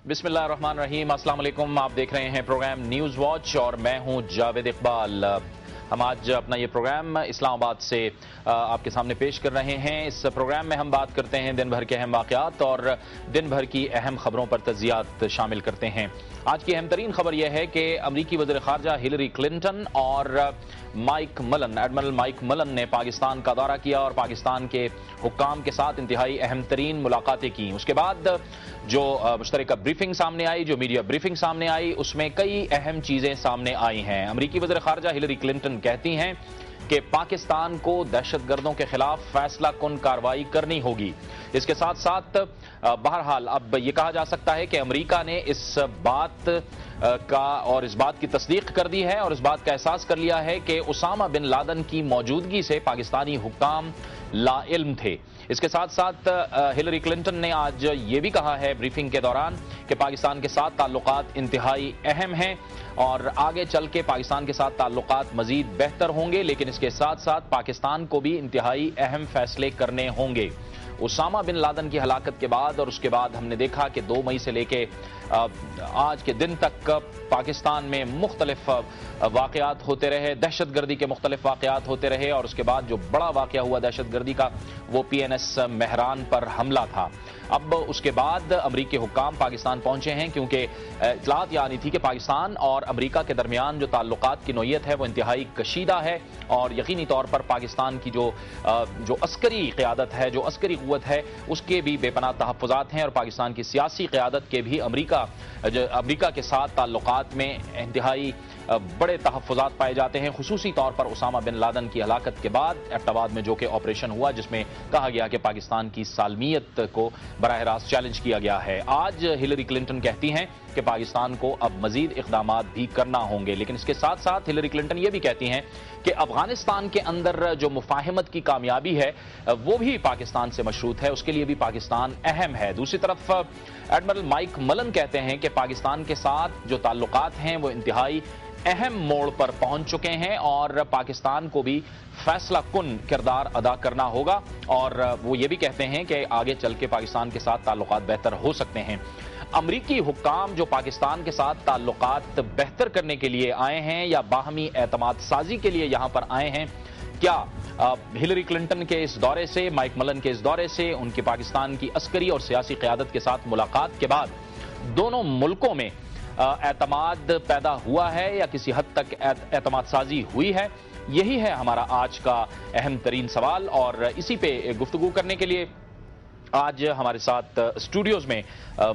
बिस्मिल्लाहिर्रहमानिर्रहीम। अस्सलाम वालेकुम। आप देख रहे हैं प्रोग्राम न्यूज़ वॉच और मैं हूं जावेद इकबाल। हम आज अपना ये प्रोग्राम इस्लामाबाद से आपके सामने पेश कर रहे हैं। इस प्रोग्राम में हम बात करते हैं दिन भर के अहम वाक़यात और दिन भर की अहम खबरों पर तज्ज़ियात शामिल करते हैं। आज की अहम तरीन खबर यह है कि अमरीकी वज़ीर ख़ारजा हिलरी क्लिंटन और एडमिरल माइक मलन ने पाकिस्तान का दौरा किया और पाकिस्तान के हुक्काम के साथ इंतहाई अहम तरीन मुलाकातें की। उसके बाद जो मुश्तरका ब्रीफिंग सामने आई, जो मीडिया ब्रीफिंग सामने आई, उसमें कई अहम चीज़ें सामने आई हैं। अमरीकी वज़ीर ख़ारजा हिलरी क्लिंटन कहती हैं कि पाकिस्तान को दहशतगर्दों के खिलाफ फैसला कुन कार्रवाई करनी होगी। इसके साथ साथ बहरहाल अब यह कहा जा सकता है कि अमेरिका ने इस बात इस बात की तस्दीक कर दी है और इस बात का एहसास कर लिया है कि उसामा बिन लादन की मौजूदगी से पाकिस्तानी हुक्काम लाइल्म थे। इसके साथ साथ हिलरी क्लिंटन ने आज ये भी कहा है ब्रीफिंग के दौरान कि पाकिस्तान के साथ ताल्लुकात इंतहाई अहम हैं और आगे चल के पाकिस्तान के साथ ताल्लुकात मजीद बेहतर होंगे, लेकिन इसके साथ साथ पाकिस्तान को भी इंतहाई अहम फैसले करने होंगे। उसामा बिन लादन की हलाकत के बाद और उसके बाद हमने देखा कि 2 मई से लेके आज के दिन तक पाकिस्तान में मुख्तलिफ वाक़यात होते रहे, दहशतगर्दी के मुख्तलिफ वाक़यात होते रहे और उसके बाद जो बड़ा वाक़या हुआ दहशतगर्दी का वो PNS महरान पर हमला था। अब उसके बाद अमरीकी हुक्काम पाकिस्तान पहुंचे हैं क्योंकि इतलात ये आनी थी कि पाकिस्तान और अमरीका के दरमियान जो ताल्लुकात की नोयत है वो इंतहाई कशीदा है और यकीनी तौर पर पाकिस्तान की जो अस्करी क़यादत है, जो अस्करी क़ुव्वत है, उसके भी बेपनाह तहफ़्फ़ुज़ात हैं और पाकिस्तान की सियासी क़यादत के भी अमरीका के साथ ताल्लुकात में इंतहाई बड़े तहफ़्फ़ुज़ात पाए जाते हैं। खुसूसी तौर पर उसामा बिन लादन की हलाकत के बाद एबटाबाद में जो कि ऑपरेशन हुआ जिसमें कहा गया कि पाकिस्तान की सालमियत को बराह रास्त चैलेंज किया गया है। आज हिलरी क्लिंटन कहती हैं कि पाकिस्तान को अब मजीद इक़दामात भी करना होंगे, लेकिन इसके साथ साथ हिलरी क्लिंटन ये भी कहती हैं कि अफगानिस्तान के अंदर जो मुफाहिमत की कामयाबी है वो भी पाकिस्तान से मशरूत है, उसके लिए भी पाकिस्तान अहम है। दूसरी तरफ एडमिरल माइक मलन कहते हैं कि पाकिस्तान के साथ जो ताल्लुकात हैं वो इंतहाई अहम मोड़ पर पहुंच चुके हैं और पाकिस्तान को भी फैसला कुन किरदार अदा करना होगा और वो ये भी कहते हैं कि आगे चल के पाकिस्तान के साथ ताल्लुकात बेहतर हो सकते हैं। अमरीकी हुक्काम जो पाकिस्तान के साथ ताल्लुकात बेहतर करने के लिए आए हैं या बाहमी एतमाद साजी के लिए यहां पर आए हैं, क्या हिलरी क्लिंटन के इस दौरे से, माइक मलन के इस दौरे से, उनकी पाकिस्तान की अस्करी और सियासी क़यादत के साथ मुलाकात के बाद दोनों मुल्कों में एतमाद पैदा हुआ है या किसी हद तक एतमाद साजी हुई है? यही है हमारा आज का अहम तरीन सवाल और इसी पे गुफ्तगू करने के लिए आज हमारे साथ स्टूडियोज में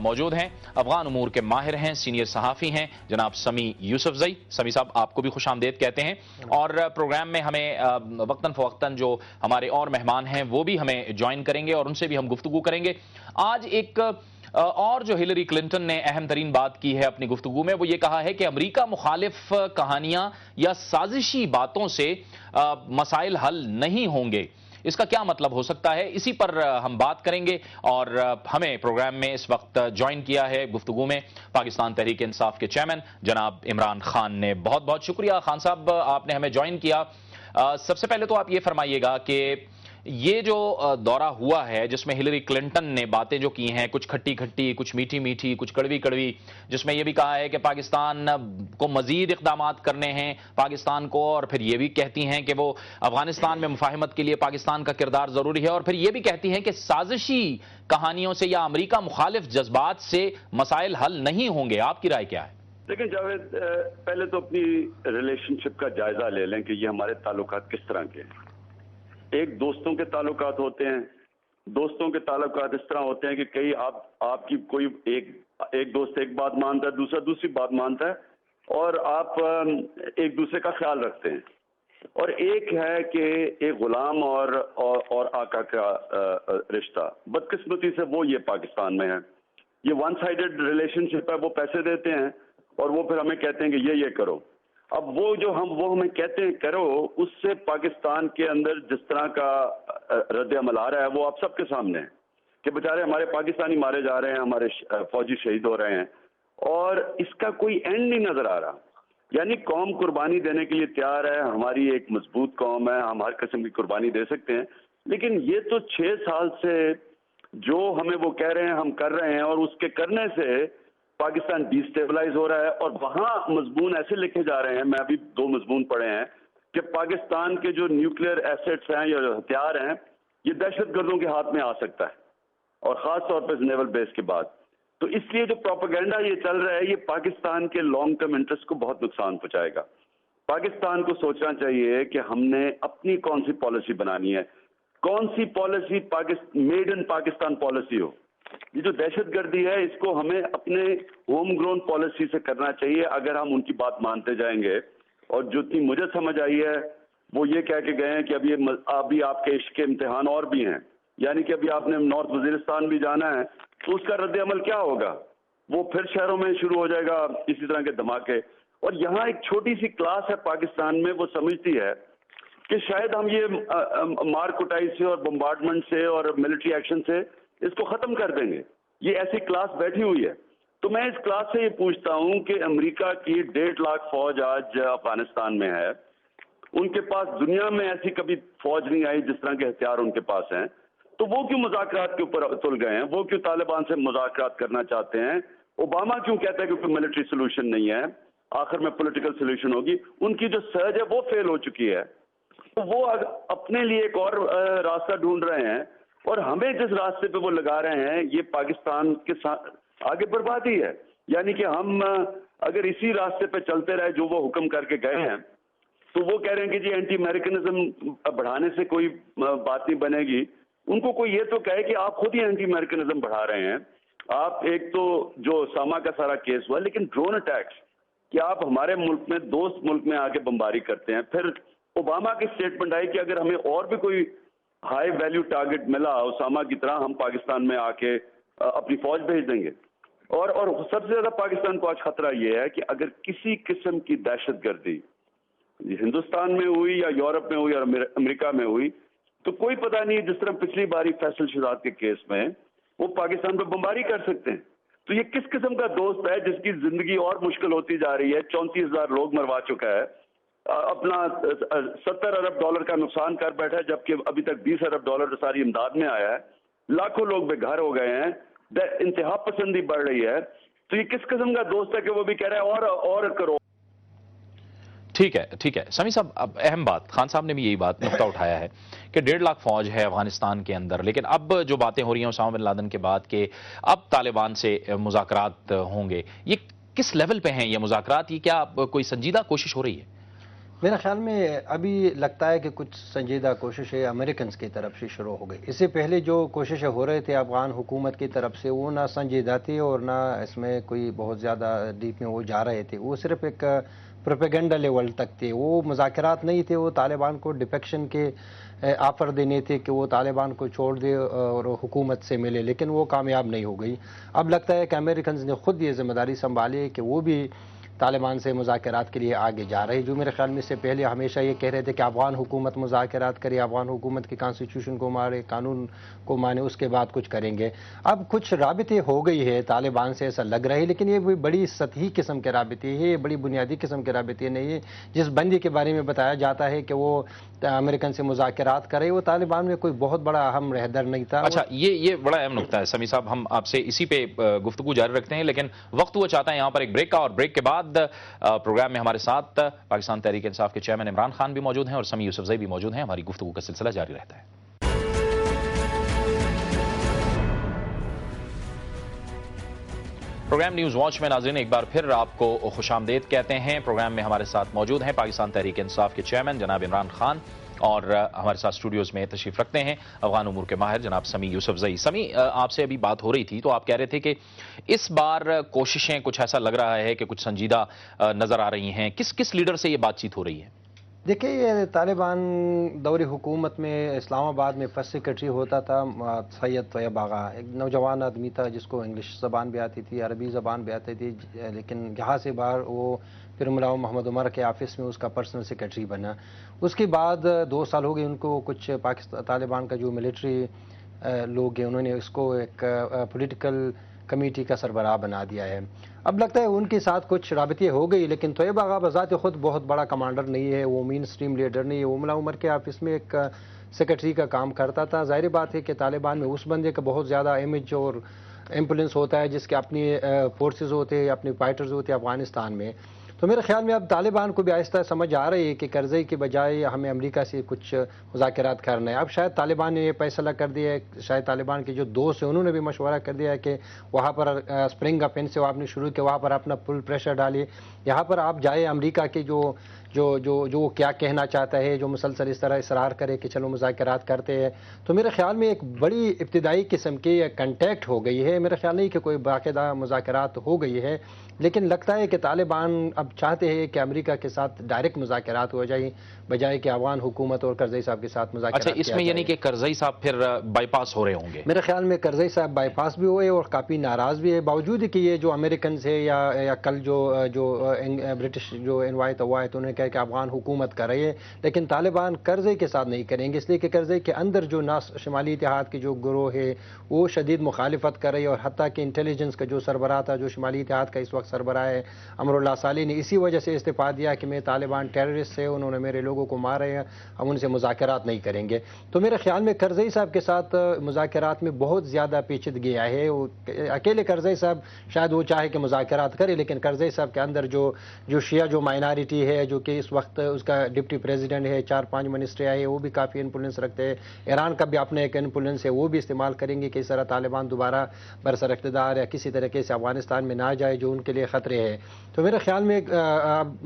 मौजूद हैं अफगान उमूर के माहिर हैं, सीनियर सहाफ़ी हैं जनाब समी यूसुफजई। समी साहब आपको भी खुश आमदेद कहते हैं और प्रोग्राम में हमें वक्तन फ़वक्तन जो हमारे और मेहमान हैं वो भी हमें ज्वाइन करेंगे और उनसे भी हम गुफ्तगू करेंगे। आज एक और जो हिलरी क्लिंटन ने अहम तरीन बात की है अपनी गुफ्तगू में वो ये कहा है कि अमरीका मुखालिफ कहानियां या साजिशी बातों से मसाइल हल नहीं होंगे। इसका क्या मतलब हो सकता है, इसी पर हम बात करेंगे और हमें प्रोग्राम में इस वक्त ज्वाइन किया है गुफ्तगू में पाकिस्तान तहरीक इंसाफ के चेयरमैन जनाब इमरान खान ने। बहुत बहुत शुक्रिया खान साहब, आपने हमें ज्वाइन किया। सबसे पहले तो आप ये फरमाइएगा कि ये जो दौरा हुआ है जिसमें हिलरी क्लिंटन ने बातें जो की हैं, कुछ खट्टी खट्टी, कुछ मीठी मीठी, कुछ कड़वी कड़वी, जिसमें यह भी कहा है कि पाकिस्तान को मजीद इक़दामात करने हैं पाकिस्तान को, और फिर ये भी कहती हैं कि वो अफगानिस्तान में मुफाहिमत के लिए पाकिस्तान का किरदार ज़रूरी है, और फिर ये भी कहती हैं कि साजिशी कहानियों से या अमरीका मुखालिफ जज्बात से मसाइल हल नहीं होंगे। आपकी राय क्या है? लेकिन जावेद, पहले तो अपनी रिलेशनशिप का जायजा ले लें कि ये हमारे ताल्लुकात किस तरह के हैं। एक दोस्तों के ताल्लुकात होते हैं, दोस्तों के ताल्लुकात इस तरह होते हैं कि कई आपकी कोई एक दोस्त एक बात मानता है, दूसरा दूसरी बात मानता है और आप एक दूसरे का ख्याल रखते हैं। और एक है कि एक गुलाम और आका का रिश्ता, बदकिस्मती से वो ये पाकिस्तान में है। ये वन साइडेड रिलेशनशिप है, वो पैसे देते हैं और वो फिर हमें कहते हैं कि ये करो। अब वो हमें कहते हैं करो, उससे पाकिस्तान के अंदर जिस तरह का रद्द अमल आ रहा है वो आप सबके सामने है कि बेचारे हमारे पाकिस्तानी मारे जा रहे हैं, हमारे फौजी शहीद हो रहे हैं और इसका कोई एंड नहीं नजर आ रहा। यानी कौम कुर्बानी देने के लिए तैयार है, हमारी एक मजबूत कौम है, हम हर किस्म की कुर्बानी दे सकते हैं, लेकिन ये तो 6 साल से जो हमें वो कह रहे हैं हम कर रहे हैं और उसके करने से پاکستان ڈیسٹیبلائز ہو رہا ہے، اور وہاں مضمون ایسے لکھے جا رہے ہیں، میں ابھی 2 مضمون پڑھے ہیں کہ پاکستان کے جو نیوکلیئر ایسٹس ہیں یا جو ہتھیار ہیں یہ دہشت گردوں کے ہاتھ میں آ سکتا ہے، اور خاص طور پہ نیول بیس کے بعد. تو اس لیے جو پروپیگنڈا یہ چل رہا ہے یہ پاکستان کے لانگ ٹرم انٹرسٹ کو بہت نقصان پہنچائے گا. پاکستان کو سوچنا چاہیے کہ ہم نے اپنی کون سی پالیسی بنانی ہے، کون سی policy made in Pakistan policy ہو. یہ جو دہشت گردی ہے اس کو ہمیں اپنے ہوم گرون پالیسی سے کرنا چاہیے اگر ہم ان کی بات مانتے جائیں گے. اور جو اتنی مجھے سمجھ آئی ہے وہ یہ کہہ کے گئے ہیں کہ ابھی آپ کے عشق کے امتحان اور بھی ہیں، یعنی کہ ابھی آپ نے نارتھ وزیرستان بھی جانا ہے تو اس کا رد عمل کیا ہوگا، وہ پھر شہروں میں شروع ہو جائے گا اسی طرح کے دھماکے. اور یہاں ایک چھوٹی سی کلاس ہے پاکستان میں، وہ سمجھتی ہے کہ شاید ہم یہ مار کٹائی سے اور بمبارڈمنٹ سے اور ملٹری ایکشن سے اس کو ختم کر دیں گے. یہ ایسی کلاس بیٹھی ہوئی ہے. تو میں اس کلاس سے یہ پوچھتا ہوں کہ امریکہ کی 1.5 لاکھ فوج آج افغانستان میں ہے، ان کے پاس دنیا میں ایسی کبھی فوج نہیں آئی جس طرح کے ہتھیار ان کے پاس ہیں، تو وہ کیوں مذاکرات کے اوپر تل گئے ہیں؟ وہ کیوں طالبان سے مذاکرات کرنا چاہتے ہیں؟ اوباما کیوں کہتا ہے کہ کوئی ملٹری سولوشن نہیں ہے، آخر میں پولیٹیکل سولوشن ہوگی؟ ان کی جو سرج ہے وہ فیل ہو چکی ہے، تو وہ اپنے لیے ایک اور راستہ ڈھونڈ رہے ہیں، اور ہمیں جس راستے پہ وہ لگا رہے ہیں یہ پاکستان کے آگے بربادی ہے. یعنی کہ ہم اگر اسی راستے پہ چلتے رہے جو وہ حکم کر کے گئے ہیں تو وہ کہہ رہے ہیں کہ جی اینٹی امریکنزم بڑھانے سے کوئی بات نہیں بنے گی. ان کو کوئی یہ تو کہے کہ آپ خود ہی اینٹی امریکنزم بڑھا رہے ہیں. آپ ایک تو جو ساما کا سارا کیس ہوا، لیکن ڈرون اٹیکس کہ آپ ہمارے ملک میں دوست ملک میں آ کے بمباری کرتے ہیں. پھر اوباما کی اسٹیٹمنٹ آئی کہ اگر ہمیں اور بھی کوئی ہائی ویلیو ٹارگٹ ملا اسامہ کی طرح ہم پاکستان میں آ کے اپنی فوج بھیج دیں گے. اور سب سے زیادہ پاکستان کو آج خطرہ یہ ہے کہ اگر کسی قسم کی دہشت گردی ہندوستان میں ہوئی یا یورپ میں ہوئی اور امریکہ میں ہوئی تو کوئی پتہ نہیں، جس طرح پچھلی باری فیصل شہزاد کے کیس میں وہ پاکستان پہ بمباری کر سکتے ہیں. تو یہ کس قسم کا دوست ہے جس کی زندگی اور مشکل ہوتی جا رہی ہے؟ 34,000 لوگ مروا چکا ہے، اپنا $70 ارب کا نقصان کر بیٹھا ہے، جبکہ ابھی تک $20 ارب ساری امداد میں آیا ہے. لاکھوں لوگ بے گھر ہو گئے ہیں، انتہا پسندی بڑھ رہی ہے. تو یہ کس قسم کا دوست ہے کہ وہ بھی کہہ رہا ہے اور کرو. ٹھیک ہے سمیع صاحب، اب اہم بات خان صاحب نے بھی یہی بات نقطہ اٹھایا ہے کہ 1.5 لاکھ فوج ہے افغانستان کے اندر، لیکن اب جو باتیں ہو رہی ہیں اسامہ بن لادن کے بعد کہ اب طالبان سے مذاکرات ہوں گے، یہ کس لیول پہ ہیں یہ مذاکرات؟ یہ کیا کوئی سنجیدہ کوشش ہو رہی ہے؟ میرے خیال میں ابھی لگتا ہے کہ کچھ سنجیدہ کوششیں امریکنز کی طرف سے شروع ہو گئی. اس سے پہلے جو کوششیں ہو رہے تھے افغان حکومت کی طرف سے وہ نہ سنجیدہ تھی اور نہ اس میں کوئی بہت زیادہ ڈیپ میں وہ جا رہے تھے. وہ صرف ایک پروپیگنڈا لیول تک تھے، وہ مذاکرات نہیں تھے. وہ طالبان کو ڈیفیکشن کے آفر دینے تھے کہ وہ طالبان کو چھوڑ دے اور حکومت سے ملے، لیکن وہ کامیاب نہیں ہو گئی. اب لگتا ہے کہ امریکنز نے خود یہ ذمہ داری سنبھالی ہے کہ وہ بھی طالبان سے مذاکرات کے لیے آگے جا رہے، جو میرے خیال میں اس سے پہلے ہمیشہ یہ کہہ رہے تھے کہ افغان حکومت مذاکرات کرے، افغان حکومت کی کانسٹیٹیوشن کو مارے، قانون کو مانے، اس کے بعد کچھ کریں گے. اب کچھ رابطے ہو گئی ہے طالبان سے ایسا لگ رہا ہے، لیکن یہ بڑی سطحی قسم کے رابطے ہیں، یہ بڑی بنیادی قسم کے رابطے نہیں ہیں. جس بندی کے بارے میں بتایا جاتا ہے کہ وہ امریکن سے مذاکرات کرے، وہ طالبان میں کوئی بہت بڑا اہم رہبر نہیں تھا. اچھا، یہ بڑا اہم نقطہ ہے سمیع صاحب، ہم آپ سے اسی پہ گفتگو جاری رکھتے ہیں، لیکن وقت ہوا چاہتا ہے یہاں پر ایک بریک کا، اور بریک کے بعد پروگرام میں ہمارے ساتھ پاکستان تحریک انصاف کے چیئرمین عمران خان بھی موجود ہیں اور سمیع یوسفزئی بھی موجود ہیں. ہماری گفتگو کا سلسلہ جاری رہتا ہے. پروگرام نیوز واچ میں ناظرین ایک بار پھر آپ کو خوش آمدید کہتے ہیں. پروگرام میں ہمارے ساتھ موجود ہیں پاکستان تحریک انصاف کے چیئرمین جناب عمران خان، اور ہمارے ساتھ اسٹوڈیوز میں تشریف رکھتے ہیں افغان امور کے ماہر جناب سمیع یوسفزئی. سمیع، آپ سے ابھی بات ہو رہی تھی تو آپ کہہ رہے تھے کہ اس بار کوششیں کچھ ایسا لگ رہا ہے کہ کچھ سنجیدہ نظر آ رہی ہیں. کس لیڈر سے یہ بات چیت ہو رہی ہے؟ دیکھیں، یہ طالبان دوری حکومت میں اسلام آباد میں فرسٹ سیکرٹری ہوتا تھا سید طیب آغا، ایک نوجوان آدمی تھا جس کو انگلش زبان بھی آتی تھی، عربی زبان بھی آتی تھی، لیکن یہاں سے باہر وہ پھر ملا محمد عمر کے آفس میں اس کا پرسنل سیکرٹری بنا. اس کے بعد 2 سال ہو گئے ان کو، کچھ طالبان کا جو ملٹری لوگ ہیں انہوں نے اس کو ایک پولیٹیکل کمیٹی کا سربراہ بنا دیا ہے. اب لگتا ہے ان کے ساتھ کچھ رابطے ہو گئی، لیکن طیب آغا بذات خود بہت بڑا کمانڈر نہیں ہے، وہ مین سٹریم لیڈر نہیں ہے. وہ ملا عمر کے آفس میں ایک سیکرٹری کا کام کرتا تھا. ظاہر بات ہے کہ طالبان میں اس بندے کا بہت زیادہ امیج اور इन्फ्लुएंस होता है, जिसके अपनी फोर्सेस होते हैं, अपने फाइटर्स होते हैं अफगानिस्तान में। तो मेरे ख्याल में अब तालिबान को भी आहिस्ता समझ आ रही है कि कर्जे की बजाय हमें अमेरिका से कुछ मुज़ाकरात करना है। अब शायद तालिबान ने ये फैसला कर दिया है, शायद तालिबान के जो दोस्त हैं उन्होंने भी मशवरा कर दिया है कि वहाँ पर स्प्रिंग ऑफेंसिव आपने शुरू किया, वहाँ पर अपना फुल प्रेशर डालिए, यहाँ पर आप जाए। अमेरिका के जो क्या कहना चाहता है, जो मुसलसल इस तरह इसरार करे कि चलो मुज़ाकरात करते हैं, तो मेरे ख्याल में एक बड़ी इब्तिदाई किस्म की कंटेक्ट हो गई है। मेरा ख्याल नहीं कि कोई बाकायदा मुज़ाकरात हो गई है, लेकिन लगता है कि तालिबान अब चाहते हैं कि अमेरिका के साथ डायरेक्ट मुज़ाकरात हो जाए, बजाय कि अफगान हुकूमत और करज़ई साहब के साथ मुज़ाकरात। अच्छा, इसमें यानी कि करज़ई साहब फिर बाईपास हो रहे होंगे? मेरे ख्याल में करज़ई साहब बाईपास भी हुए और काफ़ी नाराज़ भी है, बावजूद कि ये जो अमेरिकन है या कल जो ब्रिटिश जो इन्वाइट हुआ है तो उन्होंने कहा कि अफगान हुकूमत कर रही है, लेकिन तालिबान करज़ई के साथ नहीं करेंगे, इसलिए कि करज़ई के अंदर जो शुमाली इत्तेहाद की जो गिरोह है वो शदीद मुखालिफत कर रही है। और हत्ता कि इंटेलिजेंस का जो सरबराह था, जो शुमाली इत्तेहाद का इस वक्त सरबराह है अमरुल्लाह साली, ने इसी वजह से इस्तीफा दिया कि मैं तालिबान टेररिस्ट है, उन्होंने मेरे लोगों को मारे हैं, हम उनसे मुज़ाकरात नहीं करेंगे। तो मेरे ख्याल में करज़ई साहब के साथ मुज़ाकरात में बहुत ज़्यादा पेचीदगी है। वो अकेले करज़ई साहब शायद वो चाहे कि मुज़ाकरात करे, लेकिन करज़ई साहब के अंदर जो शिया जो माइनॉरिटी है, जो कि इस वक्त उसका डिप्टी प्रेसिडेंट है, 4-5 मिनिस्टर आए, वो भी काफ़ी इन्फ्लुएंस रखते हैं। ईरान का भी अपना एक इन्फ्लुएंस है, वो भी इस्तेमाल करेंगे कि इस तरह तालिबान दोबारा बरसर इक़्तिदार या किसी तरीके से अफगानिस्तान में ना जाए, जो उनके लिए ख़तरे है। तो मेरे ख्याल में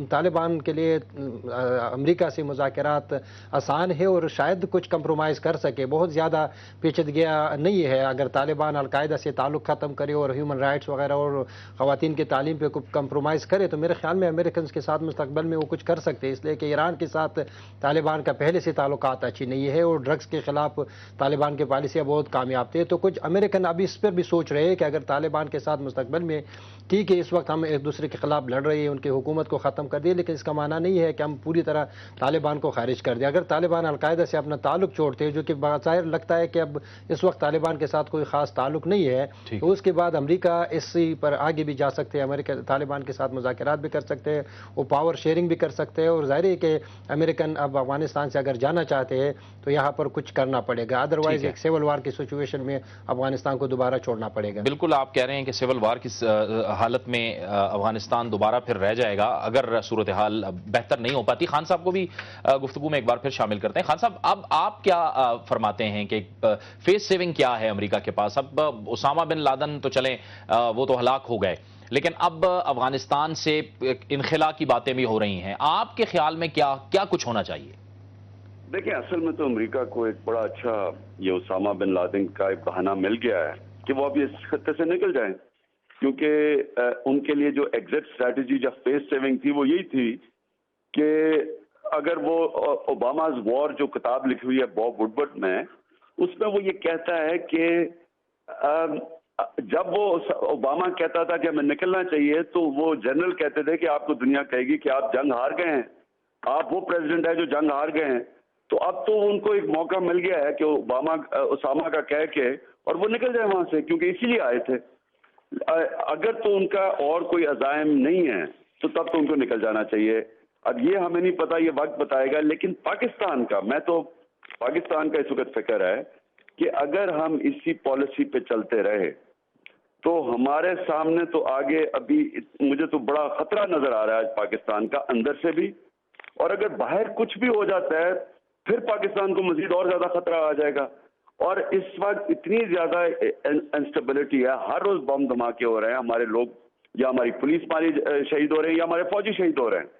तालिबान के लिए अमेरिका से मुज़ाकरात आसान है और शायद कुछ कंप्रोमाइज़ कर सके। बहुत ज़्यादा पेचीदगियाँ नहीं है। अगर तालिबान अलकायदा से ताल्लुक़ ख़त्म करे और ह्यूमन राइट्स वगैरह और ख़वातीन की तालीम पे कंप्रोमाइज़ करे, तो मेरे ख्याल में अमेरिकन के साथ मुस्तकबिल में वो कुछ कर सकते हैं, इसलिए कि ईरान के साथ तालिबान का पहले से ताल्लुकात अच्छी नहीं है और ड्रग्स के ख़िलाफ़ तालिबान की पॉलिसियाँ बहुत कामयाब थी। तो कुछ अमेरिकन अभी इस पर भी सोच रहे हैं कि अगर तालिबान के साथ मुस्तकबिल में, ठीक है इस वक्त हम एक दूसरे के खिलाफ लड़ रहे हैं, उनकी हुकूमत को ख़त्म कर दिए, लेकिन इसका माना नहीं है कि हम पूरी तरह तालिबान को खारिज कर दें। अगर तालिबान अलकायदा से अपना ताल्लुक छोड़ते हैं, जो कि बाज़ाहिर लगता है कि अब इस वक्त तालिबान के साथ कोई ख़ास ताल्लुक नहीं है, तो उसके बाद अमेरिका इसी पर आगे भी जा सकते हैं, अमेरिका तालिबान के साथ मुज़ाकरात भी कर सकते हैं, वो पावर शेयरिंग भी कर सकते हैं। और ज़ाहिर है कि अमेरिकन अब अफगानिस्तान से अगर जाना चाहते हैं तो यहाँ पर कुछ करना पड़ेगा, अदरवाइज एक सिविल वार की सिचुएशन में अफगानिस्तान को दोबारा छोड़ना पड़ेगा। बिल्कुल, आप कह रहे हैं कि सिविल वार की हालत में अफगानिस्तान दोबारा फिर रह जाएगा अगर सूरत हाल बेहतर नहीं हो पाती। खान साहब को भी गुफ्तगू में एक बार फिर शामिल करते हैं। खान साहब, अब आप क्या फरमाते हैं कि फेस सेविंग क्या है अमेरिका के पास? अब उसामा बिन लादन तो चले, वो तो हलाक हो गए, लेकिन अब अफगानिस्तान से इनखिला की बातें भी हो रही हैं। आपके ख्याल में क्या क्या कुछ होना चाहिए? देखिए, असल में तो अमेरिका को एक बड़ा अच्छा ये उसामा बिन लादेन का एक बहाना मिल गया है कि वो अभी इस खत्ते से निकल जाएं, क्योंकि उनके लिए जो एग्जिट स्ट्रैटेजी या फेस सेविंग थी वो यही थी कि अगर वो ओबामा's वॉर जो किताब लिखी हुई है बॉब वुडवर्ड में, उसमें वो ये कहता है कि जब वो ओबामा कहता था कि हमें निकलना चाहिए, तो वो जनरल कहते थे कि आपको दुनिया कहेगी कि आप जंग हार गए हैं, आप वो प्रेसिडेंट है जो जंग हार गए हैं। तो अब तो उनको एक मौका मिल गया है कि उसामा का कह के और वो निकल जाए वहां से, क्योंकि इसीलिए आए थे। अगर तो उनका और कोई अज़ाइम नहीं है तो तब तो उनको निकल जाना चाहिए। अब ये हमें नहीं पता, ये वक्त बताएगा। लेकिन पाकिस्तान का, मैं तो पाकिस्तान का इस वक्त फिक्र है कि अगर हम इसी पॉलिसी पे चलते रहे तो हमारे सामने तो आगे अभी मुझे तो बड़ा खतरा नजर आ रहा है पाकिस्तान का, अंदर से भी। और अगर बाहर कुछ भी हो जाता है फिर पाकिस्तान को मजीद और ज्यादा खतरा आ जाएगा। और इस वक्त इतनी ज्यादा इंस्टेबिलिटी है, हर रोज बम धमाके हो रहे हैं, हमारे लोग या हमारी पुलिस मारी शहीद हो रहे हैं या हमारे फौजी शहीद हो रहे हैं।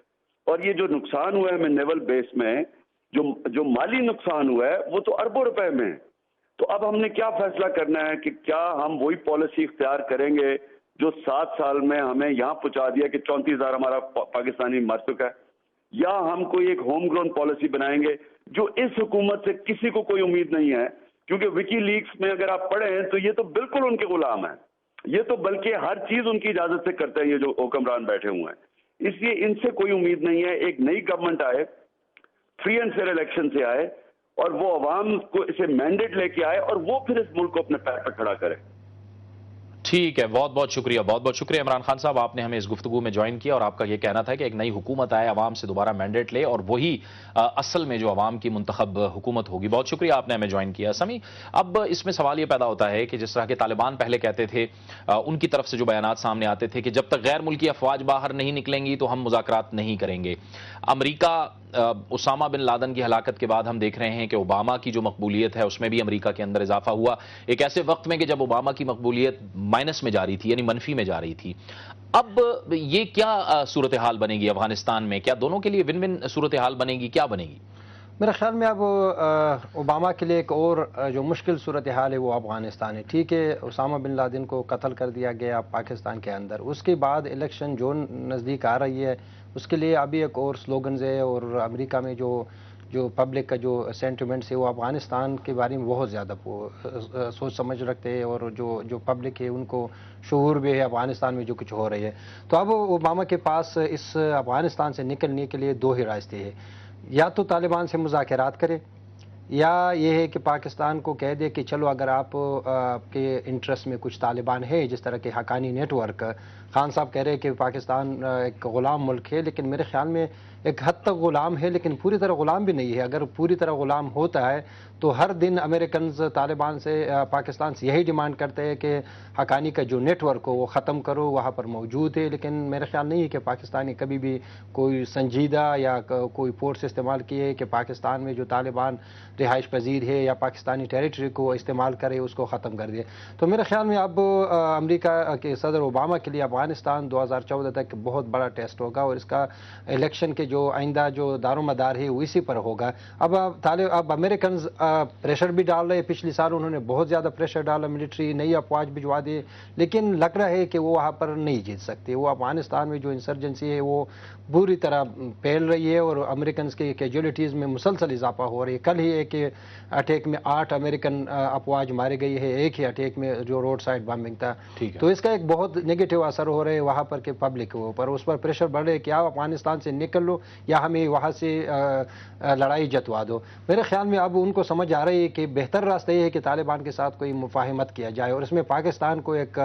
और ये जो नुकसान हुआ है नेवल बेस में, जो माली नुकसान हुआ है वो तो अरबों रुपए में है। तो अब हमने क्या फैसला करना है कि क्या हम वही पॉलिसी इख्तियार करेंगे जो 7 साल में हमें यहाँ पहुंचा दिया कि 34,000 हमारा पाकिस्तानी मर चुका है, या हम कोई एक होम ग्रोन पॉलिसी बनाएंगे जो इस हुकूमत से किसी को कोई उम्मीद नहीं है। क्योंकि विकी लीक्स में अगर आप पढ़ें तो ये तो बिल्कुल उनके गुलाम है, ये तो बल्कि हर चीज उनकी इजाजत से करते हैं ये जो हुक्मरान बैठे हुए हैं। इसलिए इनसे कोई उम्मीद नहीं है। एक नई गवर्नमेंट आए, फ्री एंड फेयर इलेक्शन से आए और वो अवाम को इसे मैंडेट लेके आए और वो फिर इस मुल्क को अपने पैर पर खड़ा करे। ٹھیک ہے، بہت بہت شکریہ عمران خان صاحب، آپ نے ہمیں اس گفتگو میں جوائن کیا اور آپ کا یہ کہنا تھا کہ ایک نئی حکومت آئے، عوام سے دوبارہ مینڈیٹ لے اور وہی اصل میں جو عوام کی منتخب حکومت ہوگی۔ بہت شکریہ آپ نے ہمیں جوائن کیا۔ سمی، اب اس میں سوال یہ پیدا ہوتا ہے کہ جس طرح کے طالبان پہلے کہتے تھے، ان کی طرف سے جو بیانات سامنے آتے تھے کہ جب تک غیر ملکی افواج باہر نہیں نکلیں گی تو ہم مذاکرات نہیں کریں گے۔ امریکہ اسامہ بن لادن کی ہلاکت کے بعد ہم دیکھ رہے ہیں کہ اوباما کی جو مقبولیت ہے اس میں بھی امریکہ کے اندر اضافہ ہوا، ایک ایسے وقت میں کہ جب اوباما کی مقبولیت مائنس میں جا رہی تھی، یعنی منفی میں جا رہی تھی۔ اب یہ کیا صورتحال بنے گی افغانستان میں؟ کیا دونوں کے لیے ون ون صورتحال بنے گی؟ کیا بنے گی؟ میرے خیال میں اب اوباما کے لیے ایک اور جو مشکل صورتحال ہے وہ افغانستان ہے۔ ٹھیک ہے، اسامہ بن لادن کو قتل کر دیا گیا پاکستان کے اندر، اس کے بعد الیکشن جو نزدیک آ رہی ہے اس کے لیے ابھی ایک اور سلوگنز ہے، اور امریکہ میں جو پبلک کا جو سینٹیمنٹس ہے وہ افغانستان کے بارے میں بہت زیادہ سوچ سمجھ رکھتے ہیں، اور جو پبلک ہے ان کو شعور بھی ہے افغانستان میں جو کچھ ہو رہی ہے۔ تو اب اوباما کے پاس اس افغانستان سے نکلنے کے لیے دو ہی راستے ہیں، یا تو طالبان سے مذاکرات کرے، یا یہ ہے کہ پاکستان کو کہہ دے کہ چلو اگر آپ کے انٹرسٹ میں کچھ طالبان ہے، جس طرح کے حقانی نیٹ ورک، خان صاحب کہہ رہے کہ پاکستان ایک غلام ملک ہے، لیکن میرے خیال میں ایک حد تک غلام ہے لیکن پوری طرح غلام بھی نہیں ہے۔ اگر پوری طرح غلام ہوتا ہے تو ہر دن امریکنز طالبان سے پاکستان سے یہی ڈیمانڈ کرتے ہیں کہ حقانی کا جو نیٹ ورک ہو وہ ختم کرو، وہاں پر موجود ہے، لیکن میرے خیال نہیں ہے کہ پاکستانی کبھی بھی کوئی سنجیدہ یا کوئی فورس استعمال کیے کہ پاکستان میں جو طالبان رہائش پذیر ہے یا پاکستانی ٹیریٹری کو استعمال کرے اس کو ختم کر دے۔ تو میرے خیال میں اب امریکہ کے صدر اوباما کے لیے افغانستان 2014 تک بہت بڑا ٹیسٹ ہوگا، اور اس کا الیکشن کے جو آئندہ جو دار و مدار ہے وہ اسی پر ہوگا۔ اب امریکنز پریشر بھی ڈال رہے، پچھلی سال انہوں نے بہت زیادہ پریشر ڈالا، ملٹری نئی افواج بھجوا دی، لیکن لگ رہا ہے کہ وہ وہاں پر نہیں جیت سکتے۔ وہ افغانستان میں جو انسرجنسی ہے وہ بری طرح پھیل رہی ہے، اور امریکنز کے کیجولیٹیز میں مسلسل اضافہ ہو رہی ہے۔ کل ہی ایک اٹیک میں 8 امریکن افواج مارے گئی ہے، ایک ہی اٹیک میں جو روڈ سائڈ بمبنگ تھا۔ تو اس کا ایک بہت نیگیٹو اثر ہو رہا ہے وہاں پر کہ پبلک کے اوپر، اس پر پریشر بڑھ رہے ہے کہ آپ افغانستان سے نکل لو یا ہمیں وہاں سے لڑائی جتوا دو۔ میرے خیال میں اب ان کو سمجھ آ رہی ہے کہ بہتر راستہ یہ ہے کہ طالبان کے ساتھ کوئی مفاہمت کیا جائے، اور اس میں پاکستان کو ایک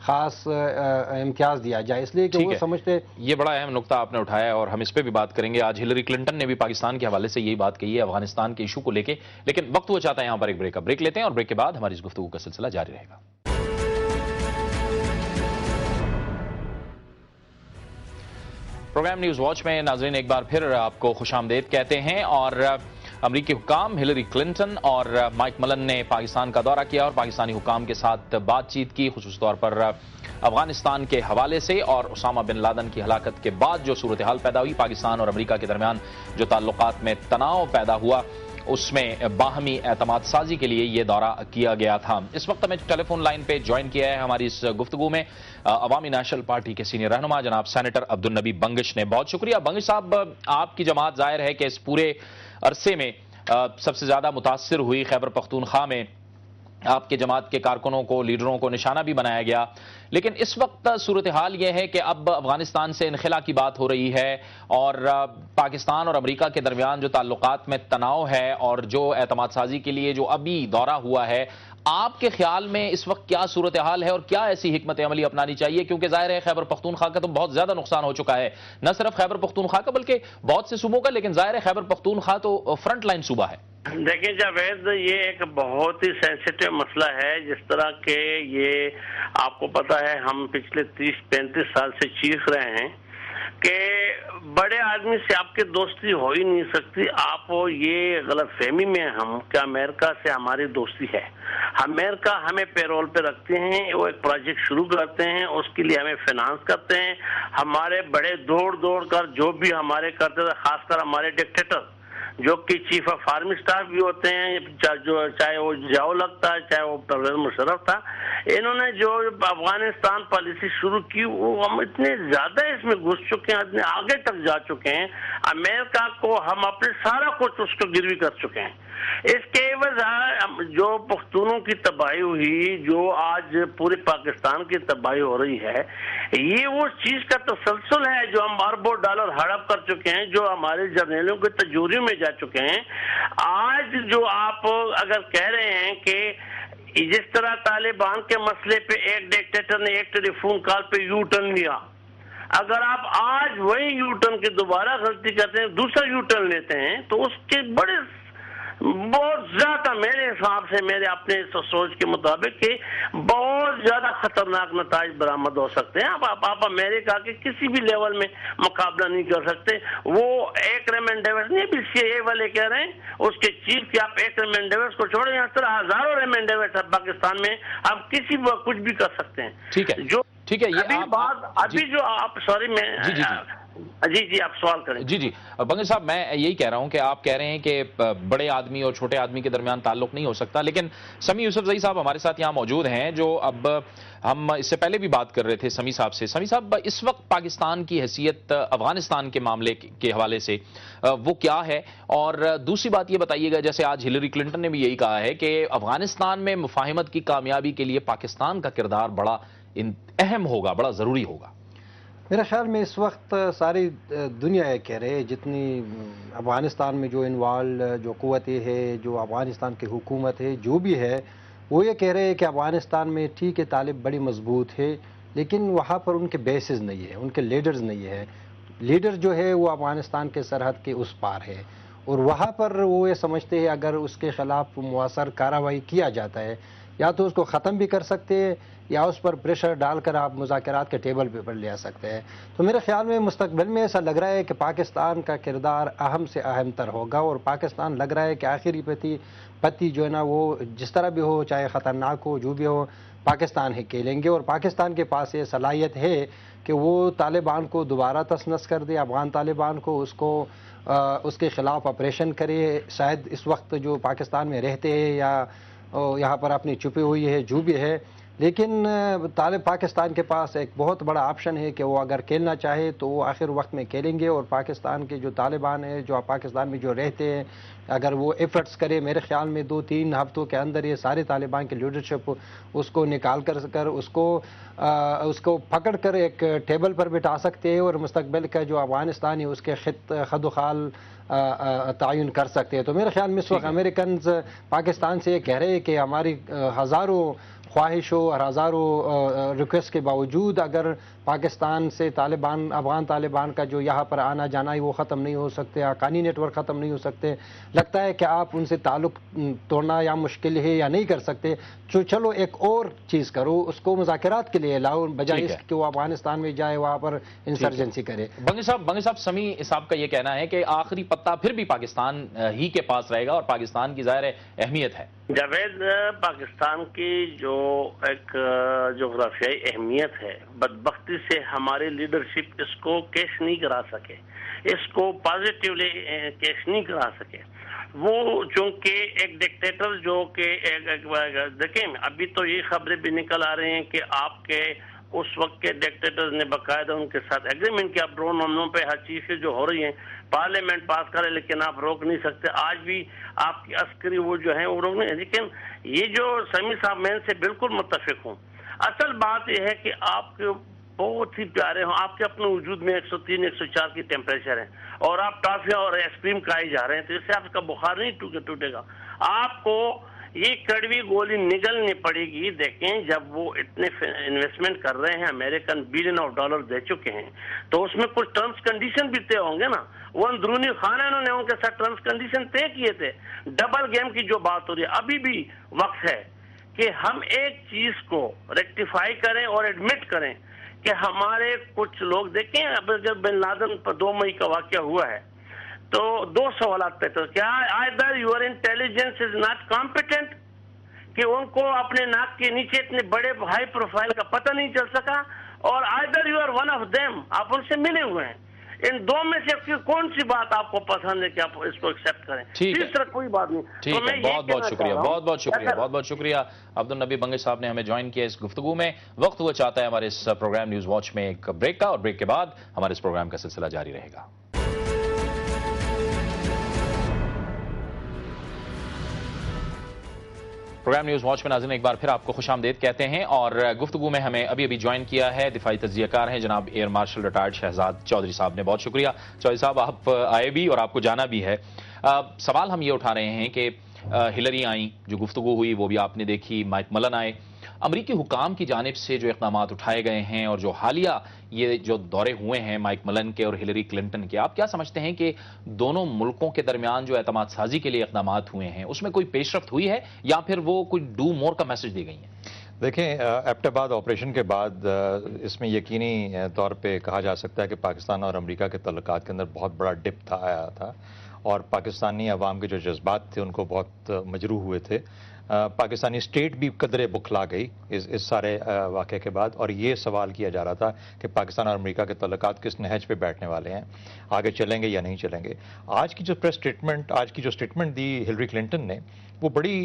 خاص امتیاز دیا جائے، اس لیے کہ وہ سمجھتے۔ یہ بڑا اہم نقطہ آپ نے اٹھایا اور ہم اس پہ بھی بات کریں گے۔ آج ہلری کلنٹن نے بھی پاکستان کے حوالے سے یہی بات کہی ہے افغانستان کے ایشو کو لے کے، لیکن وقت وہ چاہتا ہے یہاں پر ایک بریک لیتے ہیں، اور بریک کے بعد ہماری اس گفتگو کا سلسلہ جاری رہے گا۔ پروگرام نیوز واچ میں ناظرین ایک بار پھر آپ کو خوش آمدید کہتے ہیں، اور امریکی حکام ہلری کلنٹن اور مائک ملن نے پاکستان کا دورہ کیا اور پاکستانی حکام کے ساتھ بات چیت کی، خصوصی طور پر افغانستان کے حوالے سے اور اسامہ بن لادن کی ہلاکت کے بعد جو صورتحال پیدا ہوئی، پاکستان اور امریکہ کے درمیان جو تعلقات میں تناؤ پیدا ہوا، اس میں باہمی اعتماد سازی کے لیے یہ دورہ کیا گیا تھا۔ اس وقت ہمیں ٹیلی فون لائن پہ جوائن کیا ہے ہماری اس گفتگو میں عوامی نیشنل پارٹی کے سینئر رہنما جناب سینیٹر عبدالنبی بنگش نے۔ بہت شکریہ بنگش صاحب، آپ کی جماعت ظاہر ہے کہ اس پورے عرصے میں سب سے زیادہ متاثر ہوئی، خیبر پختونخوا میں آپ کے جماعت کے کارکنوں کو، لیڈروں کو نشانہ بھی بنایا گیا، لیکن اس وقت صورتحال یہ ہے کہ اب افغانستان سے انخلا کی بات ہو رہی ہے، اور پاکستان اور امریکہ کے درمیان جو تعلقات میں تناؤ ہے اور جو اعتماد سازی کے لیے جو ابھی دورہ ہوا ہے، آپ کے خیال میں اس وقت کیا صورتحال ہے اور کیا ایسی حکمت عملی اپنانی چاہیے؟ کیونکہ ظاہر ہے خیبر پختونخوا کا تو بہت زیادہ نقصان ہو چکا ہے، نہ صرف خیبر پختونخوا کا بلکہ بہت سے صوبوں کا، لیکن ظاہر ہے خیبر پختونخوا تو فرنٹ لائن صوبہ ہے۔ دیکھیں جاوید، یہ ایک بہت ہی سینسیٹیو مسئلہ ہے، جس طرح کہ یہ آپ کو پتا ہے ہم پچھلے 30-35 سال سے چیخ رہے ہیں کہ بڑے آدمی سے آپ کی دوستی ہو ہی نہیں سکتی۔ آپ یہ غلط فہمی میں ہم کہ امریکہ سے ہماری دوستی ہے۔ امریکہ ہمیں پیرول پہ رکھتے ہیں، وہ ایک پروجیکٹ شروع کرتے ہیں، اس کے لیے ہمیں فائنانس کرتے ہیں۔ ہمارے بڑے دوڑ کر جو بھی ہمارے کرتے تھے، خاص کر ہمارے ڈکٹیٹر جو کہ چیف آف آرمی اسٹاف بھی ہوتے ہیں، چاہے وہ جاؤ لگتا ہے، چاہے وہ پرویز مشرف تھا، انہوں نے جو افغانستان پالیسی شروع کی، وہ ہم اتنے زیادہ اس میں گھس چکے ہیں، اتنے آگے تک جا چکے ہیں، امریکہ کو ہم اپنے سارا کچھ اس کو گروی کر چکے ہیں۔ اس کے عوض جو پختونوں کی تباہی ہوئی، جو آج پورے پاکستان کی تباہی ہو رہی ہے، یہ وہ چیز کا تسلسل ہے جو ہم اربوں ڈالر ہڑپ کر چکے ہیں، جو ہمارے جرنیلوں کے تجوریوں میں جا چکے ہیں۔ آج جو آپ اگر کہہ رہے ہیں کہ जिस तरह तालिबान के मसले पे एक डिक्टेटर ने एक टेलीफोन कॉल पे यू टर्न लिया, अगर आप आज वही यू टर्न की दोबारा गलती करते हैं, दूसरा यू टर्न लेते हैं, तो उसके बड़े बहुत ज्यादा मेरे हिसाब से, मेरे अपने सोच के मुताबिक कि बहुत ज्यादा खतरनाक नताज बरामद हो सकते हैं। आप अमेरिका के किसी भी लेवल में मुकाबला नहीं कर सकते। वो एक रेमन डेविस नहीं, अभी CIA वाले कह रहे हैं उसके चीफ कि आप एक रेमन डेविस को छोड़ें, इस तरह हजारों रेमन डेविस है पाकिस्तान में, आप किसी वक्त कुछ भी कर सकते हैं। ठीक है, जो ठीक है, ये अभी जो आप सॉरी मैं जी आप सवाल करें। जी बंगे साहब, मैं यही कह रहा हूं कि आप कह रहे हैं कि बड़े आदमी और छोटे आदमी के दरमियान ताल्लुक नहीं हो सकता, लेकिन समी यूसुफजई साहब हमारे साथ यहां मौजूद हैं, जो अब हम इससे पहले भी बात कर रहे थे समी साहब से। समी साहब, इस वक्त पाकिस्तान की हैसियत अफगानिस्तान के मामले के हवाले से वो क्या है? और दूसरी बात ये बताइएगा, जैसे आज हिलरी क्लिंटन ने भी यही कहा है कि अफगानिस्तान में मुफाहिमत की कामयाबी के लिए पाकिस्तान का किरदार बड़ा अहम होगा, बड़ा जरूरी होगा। मेरा ख्याल में इस वक्त सारी दुनिया ये कह रहे हैं, जितनी अफगानिस्तान में जो इन्वॉल्व जो क़ुव्वतें हैं, जो अफगानिस्तान की हुकूमत है, जो भी है, वो ये कह रहे हैं कि अफगानिस्तान में ठीक है तालिब बड़ी मजबूत है, लेकिन वहाँ पर उनके बेसिस नहीं है, उनके लीडर्स नहीं है। लीडर जो है वो अफगानिस्तान के सरहद के उस पार है, और वहाँ पर वो ये समझते हैं अगर उसके ख़िलाफ़ मुअस्सर कार्रवाई किया जाता है, या तो उसको ख़त्म भी कर सकते हैं, या उस पर प्रेशर डालकर आप मुज़ाकरात के टेबल पर ले आ सकते हैं। तो मेरे ख्याल में मुस्तकबिल में ऐसा लग रहा है कि पाकिस्तान का किरदार अहम से अहम तर होगा, और पाकिस्तान लग रहा है कि आखिरी पति जो है ना, वो जिस तरह भी हो, चाहे ख़तरनाक हो, जो भी हो, पाकिस्तान ही खेलेंगे। और पाकिस्तान के पास ये सलाहियत है कि वो तालिबान को दोबारा तसनस कर दे, अफगान तालिबान को, उसको उसके ख़िलाफ़ ऑपरेशन करे। शायद इस वक्त जो पाकिस्तान में रहते हैं या यहाँ पर अपनी छुपी हुई है, जो भी है, लेकिन पाकिस्तान के पास एक बहुत बड़ा ऑप्शन है कि वो अगर खेलना चाहे तो वो आखिर वक्त में खेलेंगे। और पाकिस्तान के जो तालिबान है, जो पाकिस्तान में जो रहते हैं, अगर वो एफर्ट्स करे, मेरे ख्याल में 2-3 हफ्तों के अंदर ये सारे तालिबान की लीडरशिप उसको निकाल कर उसको पकड़ कर एक टेबल पर बिठा सकते हैं, और मुस्तकबिल का जो अफगानिस्तान है उसके खदोखाल तयन कर सकते हैं। तो मेरे ख्याल में इस वक्त अमेरिकन पाकिस्तान से ये कह रहे हैं कि हमारी हज़ारों ख्वाहिशों और हज़ारों रिक्वेस्ट के बावजूद अगर पाकिस्तान से अफगान तालिबान का जो यहाँ पर आना जाना है वो ख़त्म नहीं हो सकते, हक़ानी नेटवर्क ख़त्म नहीं हो सकते, लगता है कि आप उनसे ताल्लुक़ तोड़ना या मुश्किल है या नहीं कर सकते, तो चलो एक और चीज़ करो, उसको मुज़ाकरात के लिए लाओ, बजाय इसके वो अफगानिस्तान में जाए, वहाँ पर इंसर्जेंसी करे। बंगे साहब, समी साहब का ये कहना है कि आखिरी पत्ता फिर भी पाकिस्तान ही के पास रहेगा, और पाकिस्तान की ज़ाहिर अहमियत है। जावेद, पाकिस्तान की जो एक जोग्राफियाई अहमियत है, बदबख्ती से हमारी लीडरशिप इसको कैश नहीं करा सके, इसको पॉजिटिवली कैश नहीं करा सके। वो चूंकि एक डिक्टेटर जो कि देखें, अभी तो ये खबरें भी निकल आ रही हैं कि आपके उस वक्त के डिक्टेटर ने बाकायदा उनके साथ एग्रीमेंट किया, ड्रोन हमलों पे हर चीजें जो हो रही हैं पार्लियामेंट पास करे, लेकिन आप रोक नहीं सकते। आज भी आपकी अस्करी वो जो है वो रोक नहीं। लेकिन ये जो समी साहब, मैं इनसे बिल्कुल मुत्तफिक हूँ। असल बात यह है कि आपके बहुत ही प्यारे हो, आपके अपने वजूद में 103-104 की टेम्परेचर है, और आप टॉफियाँ और आइसक्रीम खाए जा रहे हैं, तो इससे आपका बुखार नहीं टूटेगा। आपको ये कड़वी गोली निगलनी पड़ेगी। देखें, जब वो इतने इन्वेस्टमेंट कर रहे हैं, अमेरिकन $1 बिलियन दे चुके हैं, तो उसमें कुछ टर्म्स कंडीशन भी तय होंगे ना। वो अंदरूनी खाना इन्होंने उनके साथ टर्म्स कंडीशन तय किए थे। डबल गेम की जो बात हो रही है, अभी भी वक्त है कि हम एक चीज को रेक्टिफाई करें और एडमिट करें कि हमारे कुछ लोग, देखें अब जब बिन लादेन पर 2 मई का वाकया हुआ है, तो 2 सवाल पे, तो क्या either your intelligence is not competent, कि उनको अपने नाक के नीचे इतने बड़े हाई प्रोफाइल का पता नहीं चल सका, और either you are one of them, आप उनसे मिले हुए हैं। इन 2 में से कौन सी बात आपको पसंद है कि आप इसको एक्सेप्ट करें? तीसरा कोई बात नहीं। ठीक है, बहुत बहुत शुक्रिया अब्दुल नबी बंगे साहब ने हमें ज्वाइन किया इस गुफ्तगू में। वक्त हुआ चाहता है हमारे इस प्रोग्राम न्यूज वॉच में एक ब्रेक का, और ब्रेक के बाद हमारे इस प्रोग्राम का सिलसिला जारी रहेगा। प्रोग्राम न्यूज वॉच में नाज़रीन एक बार फिर आपको खुशामदीद कहते हैं, और गुफ्तगू में हमें अभी अभी ज्वाइन किया है दिफाई तज्जियाकार हैं जनाब air marshal retired Shahzad Chaudhry sahab ने। बहुत शुक्रिया चौधरी साहब, आप आए भी और आपको जाना भी है। सवाल हम ये उठा रहे हैं कि हिलरी आई, जो गुफ्तगू हुई वो भी आपने देखी, माइक मलन आए। अमरीकी हुकाम की जानिब से जो इक़दाम उठाए गए हैं और जो हालिया ये जो दौरे हुए हैं माइक मलन के और हिलरी क्लिंटन के, आप क्या समझते हैं कि दोनों मुल्कों के दरमियान जो एतमाद साजी के लिए इक़दाम हुए हैं उसमें कोई पेशरफ्त हुई है या फिर वो कोई डू मोर का मैसेज दी गई है? देखें, एबटाबाद ऑपरेशन के बाद इसमें यकीनी तौर पे कहा जा सकता है कि पाकिस्तान और अमेरिका के तल्लुकात के अंदर बहुत बड़ा डिप आया था और पाकिस्तानी अवाम के जो जज्बात थे उनको बहुत मजरूह हुए थे। पाकिस्तानी स्टेट भी कदरे बुखला गई इस सारे वाक़े के बाद, और ये सवाल किया जा रहा था कि पाकिस्तान और अमेरिका के तल्लुकात किस नहज पे बैठने वाले हैं, आगे चलेंगे या नहीं चलेंगे। आज की जो स्टेटमेंट दी हिलरी क्लिंटन ने वो बड़ी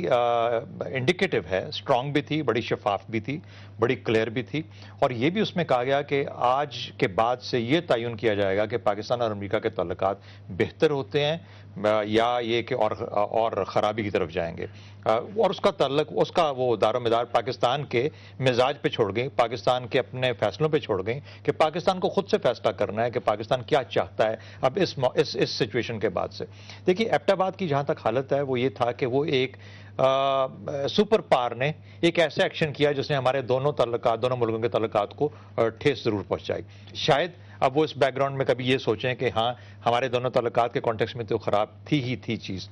इंडिकेटिव है, स्ट्रांग भी थी, बड़ी शफाफ भी थी, बड़ी क्लियर भी थी, और ये भी उसमें कहा गया कि आज के बाद से ये तयन किया जाएगा कि पाकिस्तान और अमेरिका के तल्लुकात बेहतर होते हैं या ये कि और ख़राबी की तरफ जाएंगे। और उसका तल्लुक, उसका वो दारोमदार पाकिस्तान के मिजाज पे छोड़ गई, पाकिस्तान के अपने फैसलों पे छोड़ गई कि पाकिस्तान को खुद से फैसला करना है कि पाकिस्तान क्या चाहता है अब इस सिचुएशन के बाद से। देखिए, एबटाबाद की जहाँ तक हालत है वो ये था कि वो एक सुपर पावर ने एक ऐसा एक्शन किया जिसने हमारे दोनों मुल्कों के तल्लुकात को ठेस जरूर पहुंचाई। शायद अब वो इस बैकग्राउंड में कभी ये सोचें कि हाँ, हमारे दोनों तल्लुकात के कॉन्टेक्स्ट में तो खराब थी चीज़।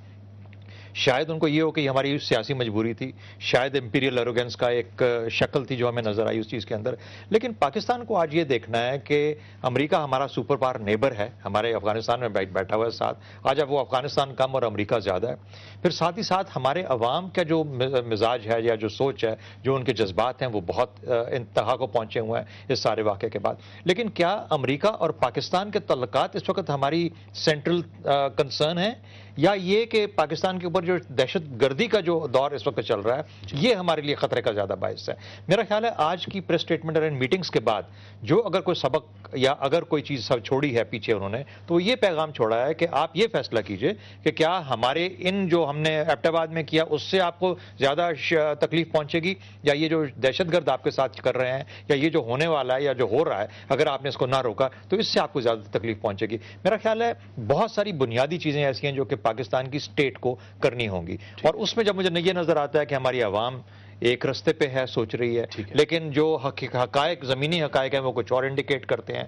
शायद उनको ये हो कि हमारी सियासी मजबूरी थी, शायद इंपीरियल एरोगेंस का एक शक्ल थी जो हमें नजर आई उस चीज़ के अंदर। लेकिन पाकिस्तान को आज ये देखना है कि अमेरिका हमारा सुपर पावर नेबर है, हमारे अफगानिस्तान में बैठा हुआ है साथ। आज अब वो अफगानिस्तान कम और अमेरिका ज़्यादा है। फिर साथ ही साथ हमारे अवाम का जो मिजाज है या जो सोच है, जो उनके जज्बात हैं, वो बहुत इंतहा को पहुँचे हुए हैं इस सारे वाक़े के बाद। लेकिन क्या अमेरिका और पाकिस्तान के तल्लुकात इस वक्त हमारी सेंट्रल कंसर्न है, या ये कि पाकिस्तान के ऊपर जो दहशत गर्दी का जो दौर इस वक्त चल रहा है ये हमारे लिए खतरे का ज़्यादा बायस है? मेरा ख्याल है आज की प्रेस स्टेटमेंट और इन मीटिंग्स के बाद जो अगर कोई सबक या अगर कोई चीज़ सब छोड़ी है पीछे उन्होंने, तो ये पैगाम छोड़ा है कि आप ये फैसला कीजिए कि क्या हमारे इन जो हमने एबटाबाद में किया उससे आपको ज़्यादा तकलीफ पहुँचेगी, या ये जो दहशतगर्द आपके साथ कर रहे हैं, या ये जो होने वाला है या जो हो रहा है, अगर आपने इसको ना रोका तो इससे आपको ज़्यादा तकलीफ पहुँचेगी। मेरा ख्याल है बहुत सारी बुनियादी चीज़ें ऐसी हैं जो कि पाकिस्तान की स्टेट को करनी होंगी, और उसमें जब मुझे ये नजर आता है कि हमारी आवाम एक रस्ते पे है, सोच रही है, लेकिन जो हकायक, ज़मीनी हकायक है वो कुछ और इंडिकेट करते हैं,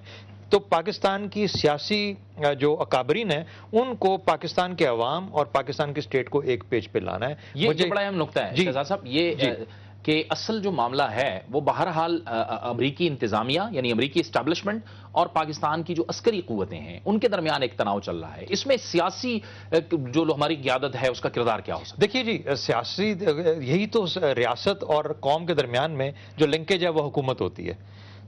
तो पाकिस्तान की सियासी जो अकाबरीन है उनको पाकिस्तान के अवाम और पाकिस्तान की स्टेट को एक पेज पे लाना है। ये बड़ा अहम नुक्ता है शहजाद साहब, ये कि असल जो मामला है वो बहरहाल अमरीकी इंतजामिया यानी अमरीकी एस्टैब्लिशमेंट और पाकिस्तान की जो अस्करी कुव्वतें हैं उनके दरमियान एक तनाव चल रहा है। इसमें सियासी जो हमारी क़यादत है उसका किरदार क्या हो सकता है? देखिए जी, सियासी यही तो रियासत और कौम के दरमियान में जो लिंकेज है वो हुकूमत होती है।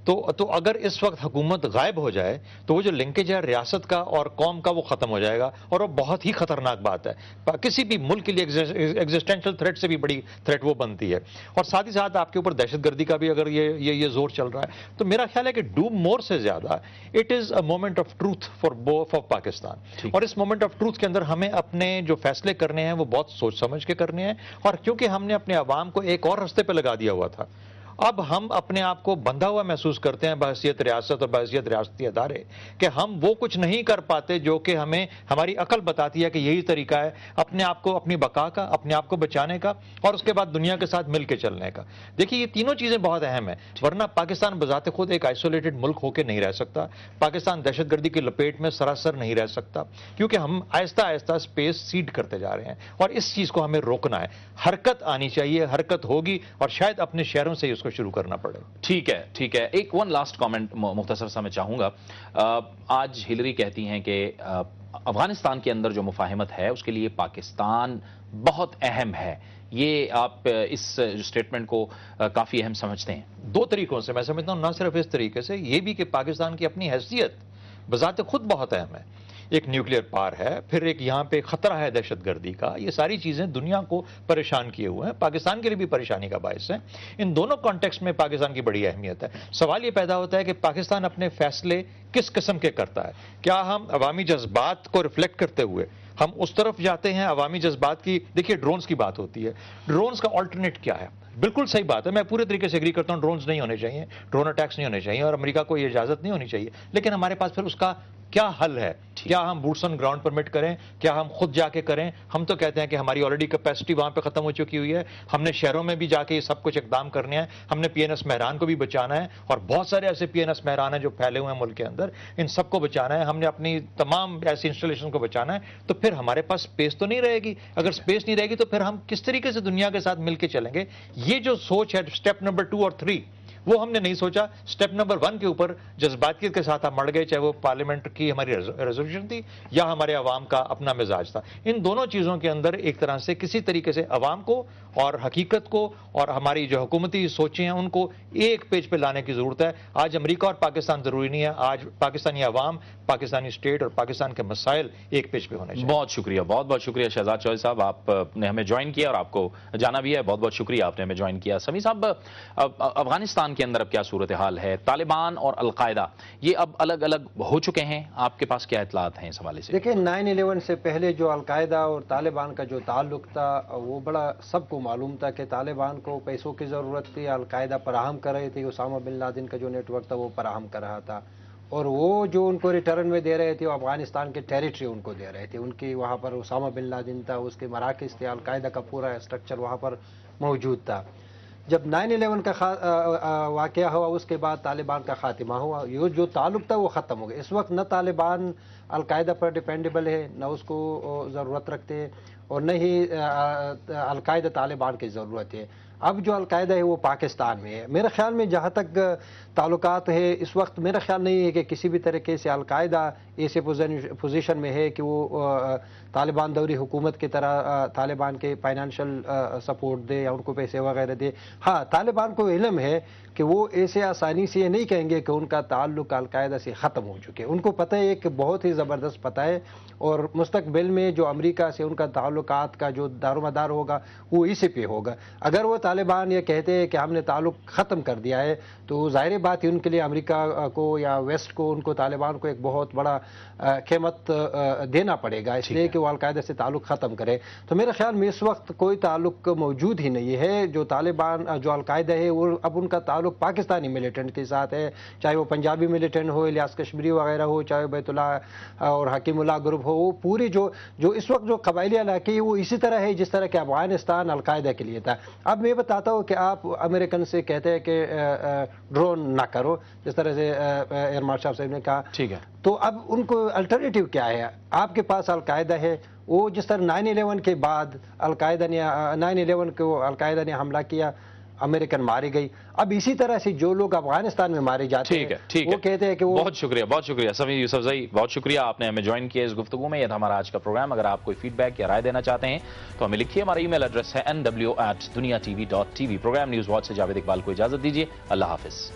तो अगर इस वक्त हुकूमत गायब हो जाए तो वो जो लिंकेज है रियासत का और कौम का वो ख़त्म हो जाएगा, और वो बहुत ही ख़तरनाक बात है। किसी भी मुल्क के लिए एग्जिस्टेंशियल थ्रेट से भी बड़ी थ्रेट वो बनती है। और साथ ही साथ आपके ऊपर दहशतगर्दी का भी अगर ये जोर चल रहा है, तो मेरा ख्याल है कि डू मोर से ज़्यादा it is a moment of truth for Pakistan. और इस मोमेंट ऑफ ट्रूथ के अंदर हमें अपने जो फैसले करने हैं वो बहुत सोच समझ के करने हैं, और क्योंकि हमने अपने अवाम को एक और रस्ते पर लगा दिया हुआ था, अब हम अपने आप को बंधा हुआ महसूस करते हैं बहैसियत रियासत और बहैसियत रियासती अदारे कि हम वो कुछ नहीं कर पाते जो कि हमें हमारी अकल बताती है कि यही तरीका है अपने आप को, अपनी बका का, अपने आप को बचाने का, और उसके बाद दुनिया के साथ मिलकर चलने का। देखिए, ये तीनों चीज़ें बहुत अहम है, वरना पाकिस्तान बजाते खुद एक आइसोलेटेड मुल्क होकर नहीं रह सकता। पाकिस्तान दहशतगर्दी की लपेट में सरासर नहीं रह सकता, क्योंकि हम आहिस्ता आहिस्ता स्पेस सीड करते जा रहे हैं, और इस चीज़ को हमें रोकना है। हरकत आनी चाहिए, हरकत होगी, और शायद अपने शहरों से ही उसको शुरू करना पड़े। ठीक है। एक वन लास्ट कमेंट मुख्तसर सा मैं चाहूंगा। आज हिलरी कहती हैं कि अफगानिस्तान के अंदर जो मुफाहिमत है उसके लिए पाकिस्तान बहुत अहम है। ये आप इस स्टेटमेंट को काफी अहम समझते हैं? दो तरीकों से मैं समझता हूं, ना सिर्फ इस तरीके से, ये भी कि पाकिस्तान की अपनी हैसियत बजाते खुद बहुत अहम है। एक न्यूक्लियर पावर है, फिर एक यहाँ पे खतरा है दहशतगर्दी का, ये सारी चीज़ें दुनिया को परेशान किए हुए हैं, पाकिस्तान के लिए भी परेशानी का बायस है। इन दोनों कॉन्टेक्स्ट में पाकिस्तान की बड़ी अहमियत है। सवाल ये पैदा होता है कि पाकिस्तान अपने फैसले किस किस्म के करता है। क्या हम अवामी जज्बात को रिफ्लेक्ट करते हुए हम उस तरफ जाते हैं अवामी जज्बात की? देखिए, ड्रोन्स की बात होती है, ड्रोन्स का ऑल्टरनेट क्या है? बिल्कुल सही बात है, मैं पूरे तरीके से एग्री करता हूं, ड्रोन्स नहीं होने चाहिए, ड्रोन अटैक्स नहीं होने चाहिए, और अमेरिका को ये इजाजत नहीं होनी चाहिए, लेकिन हमारे पास फिर उसका क्या हल है? کیا ہم بوٹس آن گراؤنڈ پرمٹ کریں, کیا ہم خود جا کے کریں؟ ہم تو کہتے ہیں کہ ہماری آلریڈی کیپیسٹی وہاں پہ ختم ہو چکی ہوئی ہے, ہم نے شہروں میں بھی جا کے یہ سب کچھ اقدام کرنے ہیں, ہم نے پی این ایس مہران کو بھی بچانا ہے, اور بہت سارے ایسے پی این ایس مہران ہیں جو پھیلے ہوئے ہیں ملک کے اندر, ان سب کو بچانا ہے, ہم نے اپنی تمام ایسی انسٹالیشن کو بچانا ہے. تو پھر ہمارے پاس سپیس تو نہیں رہے گی. اگر سپیس نہیں رہے گی تو پھر ہم کس طریقے سے دنیا کے ساتھ مل کے چلیں گے؟ یہ جو سوچ ہے سٹیپ نمبر 2 اور 3, وہ ہم نے نہیں سوچا. سٹیپ نمبر 1 کے اوپر جذباتیت کے ساتھ ہم مڑ گئے, چاہے وہ پارلیمنٹ کی ہماری ریزولوشن تھی یا ہمارے عوام کا اپنا مزاج تھا. ان دونوں چیزوں کے اندر ایک طرح سے کسی طریقے سے عوام کو اور حقیقت کو اور ہماری جو حکومتی سوچیں ہیں ان کو ایک پیج پہ لانے کی ضرورت ہے. آج امریکہ اور پاکستان ضروری نہیں ہے, آج پاکستانی عوام, پاکستانی اسٹیٹ اور پاکستان کے مسائل ایک پیج پہ ہونے چاہیے. بہت شکریہ, بہت بہت شکریہ شہزاد چوہدری صاحب, آپ نے ہمیں جوائن کیا اور آپ کو جانا بھی ہے. بہت بہت شکریہ آپ نے ہمیں جوائن کیا. سمیع صاحب, افغانستان کے اندر اب کیا صورتحال ہے؟ طالبان اور القاعدہ یہ اب الگ الگ ہو چکے ہیں, آپ کے پاس کیا اطلاعات ہیں اس حوالے سے؟ دیکھیں 9/11 سے پہلے جو القاعدہ اور طالبان کا جو تعلق تھا وہ بڑا سب کو معلوم تھا کہ طالبان کو پیسوں کی ضرورت تھی, القاعدہ فراہم کر رہی تھی, اسامہ بن لادن کا جو نیٹ ورک تھا وہ فراہم کر رہا تھا, اور وہ جو ان کو ریٹرن میں دے رہے تھے وہ افغانستان کے ٹیریٹری ان کو دے رہے تھے. ان کی وہاں پر اسامہ بن لادن تھا, اس کے مراکز تھے, القاعدہ کا پورا اسٹرکچر وہاں پر موجود تھا. جب 9/11 کا واقعہ ہوا اس کے بعد طالبان کا خاتمہ ہوا, یہ جو تعلق تھا وہ ختم ہو گیا. اس وقت نہ طالبان القاعدہ پر ڈیپینڈیبل ہے, نہ اس کو ضرورت رکھتے, اور نہ ہی القاعدہ طالبان کی ضرورت ہے. اب جو القاعدہ ہے وہ پاکستان میں ہے. میرے خیال میں جہاں تک تعلقات ہے اس وقت میرا خیال نہیں ہے کہ کسی بھی طریقے سے القاعدہ ایسے پوزیشن میں ہے کہ وہ طالبان دوری حکومت کی طرح طالبان کے فائنانشل سپورٹ دے یا ان کو پیسے وغیرہ دے. ہاں, طالبان کو علم ہے کہ وہ ایسے آسانی سے یہ نہیں کہیں گے کہ ان کا تعلق القاعدہ سے ختم ہو چکے. ان کو پتہ ہے کہ بہت ہی زبردست پتہ ہے, اور مستقبل میں جو امریکہ سے ان کا تعلقات کا جو دارومدار ہوگا وہ اسی پہ ہوگا. اگر وہ طالبان یہ کہتے ہیں کہ ہم نے تعلق ختم کر دیا ہے تو ظاہر بات ہے ان کے لیے امریکہ کو یا ویسٹ کو, ان کو طالبان کو ایک بہت بڑا قیمت دینا پڑے گا اس لیے کہ وہ القاعدہ سے تعلق ختم کرے. تو میرے خیال میں اس وقت کوئی تعلق موجود ہی نہیں ہے. جو طالبان جو القاعدہ ہے وہ اب ان کا تعلق پاکستانی ملیٹنٹ کے ساتھ ہے, چاہے وہ پنجابی ملیٹنٹ ہو, الیاس کشمیری وغیرہ ہو, چاہے بیت اللہ اور حکیم اللہ گروپ ہو. وہ پوری جو اس وقت جو قبائلی علاقے وہ اسی طرح ہے جس طرح کہ افغانستان القاعدہ کے لیے تھا. اب میں بتاتا ہوں کہ آپ امریکن سے کہتے ہیں کہ ڈرون نہ کرو, جس طرح سے ایئر مارشل صاحب نے کہا, ٹھیک ہے, تو اب ان کو الٹرنیٹیو کیا ہے؟ آپ کے پاس القاعدہ ہے, وہ جس طرح 9/11 کے بعد القاعدہ نے 9/11 کو القاعدہ نے حملہ کیا, امریکن ماری گئی. اب اسی طرح سے جو لوگ افغانستان میں مارے جاتے ہیں وہ کہتے ہیں کہ وہ. بہت شکریہ سمیع یوسفزئی, بہت شکریہ آپ نے ہمیں جوائن کیا اس گفتگو میں. یہ تھا ہمارا آج کا پروگرام. اگر آپ کوئی فیڈ بیک یا رائے دینا چاہتے ہیں تو ہمیں لکھیے. ہمارا ای میل ایڈریس ہے nw@duniatv.tv. پروگرام نیوز واچ سے جاوید اقبال کو اجازت دیجیے. اللہ حافظ.